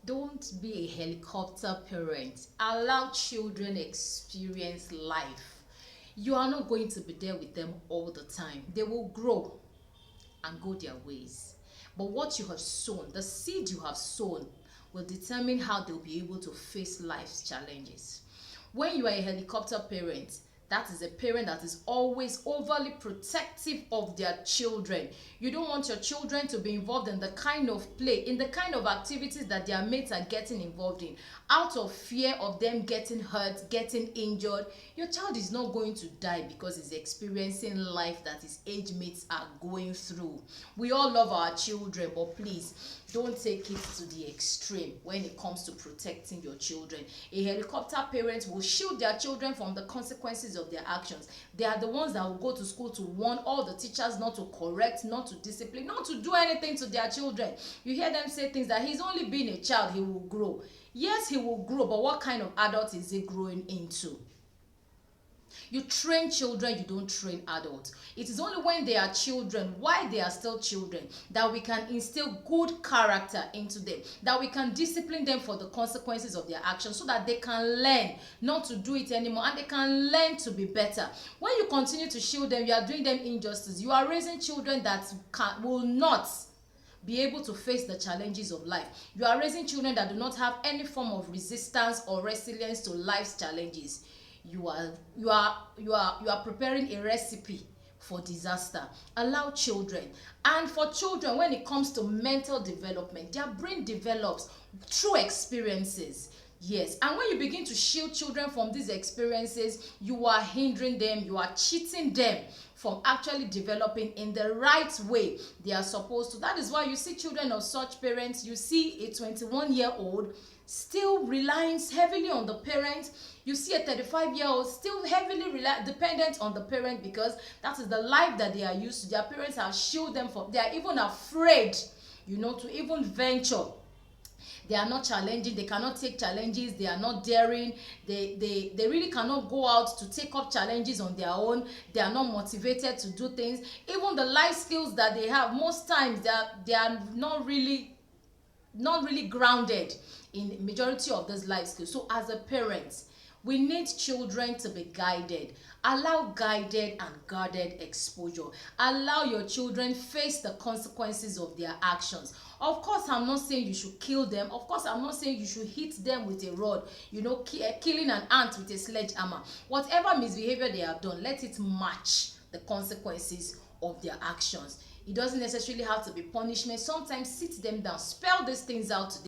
Don't be a helicopter parent. Allow children experience life. You are not going to be there with them all the time. They will grow and go their ways. But what you have sown, the seed you have sown, will determine how they'll be able to face life's challenges. When you are a helicopter parent, that is a parent that is always overly protective of their children. You don't want your children to be involved in the kind of play, in the kind of activities that their mates are getting involved in, out of fear of them getting hurt, getting injured. Your child is not going to die because he's experiencing life that his age mates are going through. We all love our children, but please don't take it to the extreme when it comes to protecting your children. A helicopter parent will shield their children from the consequences of their actions. They are the ones that will go to school to warn all the teachers not to correct, not to discipline, not to do anything to their children. You hear them say things that he's only been a child, he will grow. Yes, he will grow, but what kind of adult is he growing into? You train children, you don't train adults. It is only when they are children, while they are still children, that we can instill good character into them, that we can discipline them for the consequences of their actions so that they can learn not to do it anymore and they can learn to be better. When you continue to shield them, you are doing them injustice. You are raising children that will not be able to face the challenges of life. You are raising children that do not have any form of resistance or resilience to life's challenges. You are preparing a recipe for disaster. Allow children. And for children, when it comes to mental development, their brain develops through experiences. Yes, and when you begin to shield children from these experiences, you are hindering them, you are cheating them from actually developing in the right way they are supposed to. That is why you see children of such parents, you see a 21-year-old still relying heavily on the parent. You see a 35-year-old still heavily dependent on the parent because that is the life that they are used to. Their parents have shielded them from, they are even afraid, to even venture. They are not challenging, they cannot take challenges, they are not daring, they really cannot go out to take up challenges on their own. They are not motivated to do things. Even the life skills that they have, most times they are not really grounded in majority of those life skills. So as a parent, we need children to be guided. Allow guided and guarded exposure. Allow your children face the consequences of their actions. Of course, I'm not saying you should kill them. Of course, I'm not saying you should hit them with a rod, killing an ant with a sledgehammer. Whatever misbehavior they have done, let it match the consequences of their actions. It doesn't necessarily have to be punishment. Sometimes sit them down, spell these things out to them.